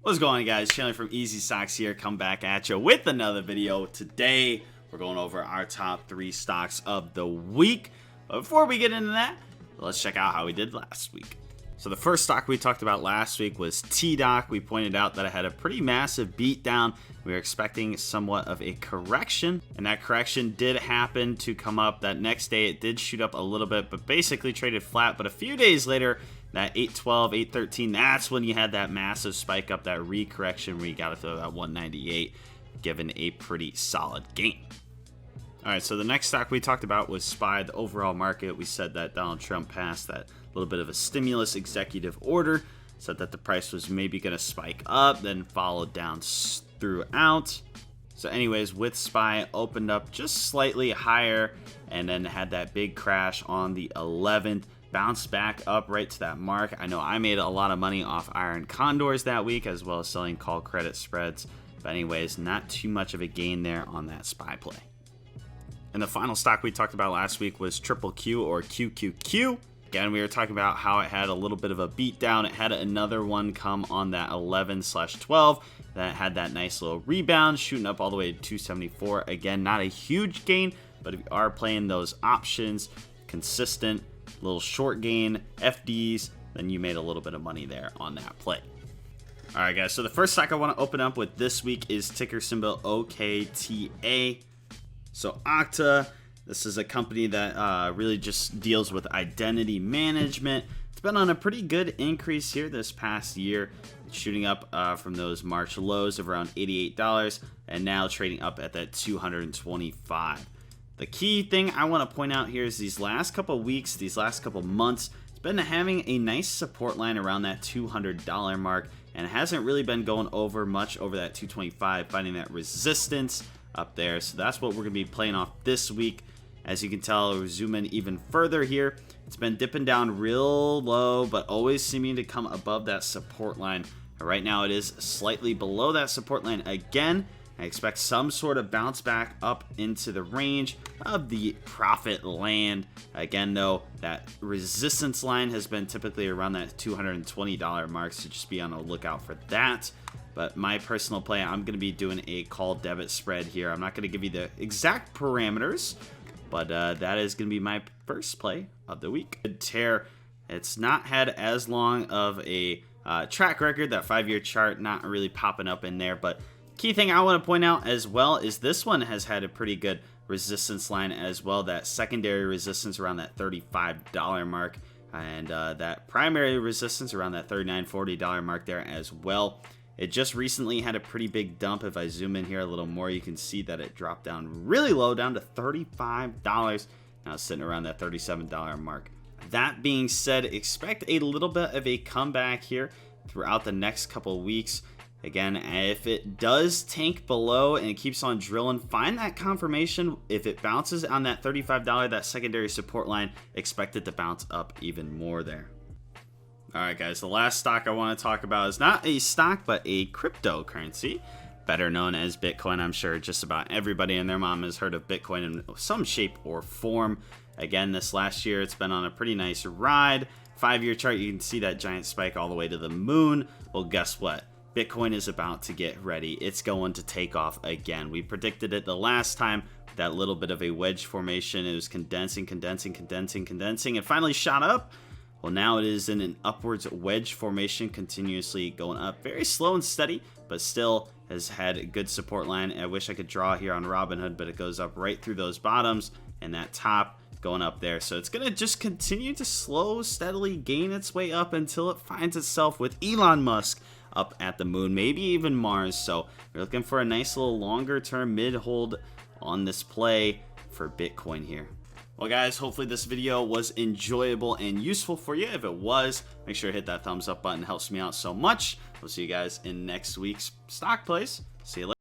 What's going on, guys? Chandler from EzStocks here, come back at you with another video. Today we're going over our top 3 stocks of the week. But before we get into that, let's check out how we did last week. So the first stock we talked about last week was TDOC. We pointed out that it had a pretty massive beatdown. We were expecting somewhat of a correction, and that correction did happen to come up. That next day it did shoot up a little bit, but basically traded flat. But a few days later, that 812, 813, that's when you had that massive spike up, that recorrection where you got it to about 198, given a pretty solid gain. All right, so the next stock we talked about was SPY, the overall market. We said that Donald Trump passed that little bit of a stimulus executive order, said that the price was maybe going to spike up, then followed down throughout. So anyways, with SPY, opened up just slightly higher and then had that big crash on the 11th. Bounced back up right to that mark. I know I made a lot of money off iron condors that week, as well as selling call credit spreads. But anyways, not too much of a gain there on that SPY play. And the final stock we talked about last week was Triple Q, or QQQ. Again, we were talking about how it had a little bit of a beatdown. It had another one come on that 11/12 that had that nice little rebound, shooting up all the way to 274. Again, not a huge gain, but if you are playing those options, consistent, little short gain FDs, then you made a little bit of money there on that play. All right, guys, so the first stock I want to open up with this week is ticker symbol OKTA. So Okta, this is a company that really just deals with identity management. It's been on a pretty good increase here this past year, shooting up from those March lows of around $88 and now trading up at that $225. The key thing I want to point out here is these last couple weeks, these last couple months, it's been having a nice support line around that $200 mark, and it hasn't really been going over much over that 225, finding that resistance up there. So that's what we're going to be playing off this week. As you can tell, we zoom in even further here. It's been dipping down real low, but always seeming to come above that support line. Right now it is slightly below that support line again. I expect some sort of bounce back up into the range of the profit land. Again, though, that resistance line has been typically around that $220 mark, so just be on the lookout for that. But my personal play, I'm going to be doing a call debit spread here. I'm not going to give you the exact parameters, but that is going to be my first play of the week. Good tear. It's not had as long of a track record. That 5-year chart not really popping up in there, but key thing I want to point out as well is this one has had a pretty good resistance line as well. That secondary resistance around that $35 mark, and that primary resistance around that $39, $40 mark there as well. It just recently had a pretty big dump. If I zoom in here a little more, you can see that it dropped down really low, down to $35. Now it's sitting around that $37 mark. That being said, expect a little bit of a comeback here throughout the next couple weeks. Again, if it does tank below and it keeps on drilling, find that confirmation. If it bounces on that $35, that secondary support line, expect it to bounce up even more there. All right, guys, the last stock I want to talk about is not a stock, but a cryptocurrency, better known as Bitcoin. I'm sure just about everybody and their mom has heard of Bitcoin in some shape or form. Again, this last year, it's been on a pretty nice ride. 5-year chart, you can see that giant spike all the way to the moon. Well, guess what? Bitcoin is about to get ready. It's going to take off again. We predicted it the last time, that little bit of a wedge formation. It was condensing, and finally shot up. Well, now it is in an upwards wedge formation, continuously going up. Very slow and steady, but still has had a good support line. I wish I could draw here on Robinhood, but it goes up right through those bottoms and that top going up there. So it's going to just continue to slow, steadily gain its way up until it finds itself with Elon Musk up at the moon, maybe even Mars. So we're looking for a nice little longer term mid hold on this play for Bitcoin here. Well, guys, hopefully this video was enjoyable and useful for you. If it was, make sure to hit that thumbs up button. It helps me out so much. We'll see you guys in next week's stock plays. See you later.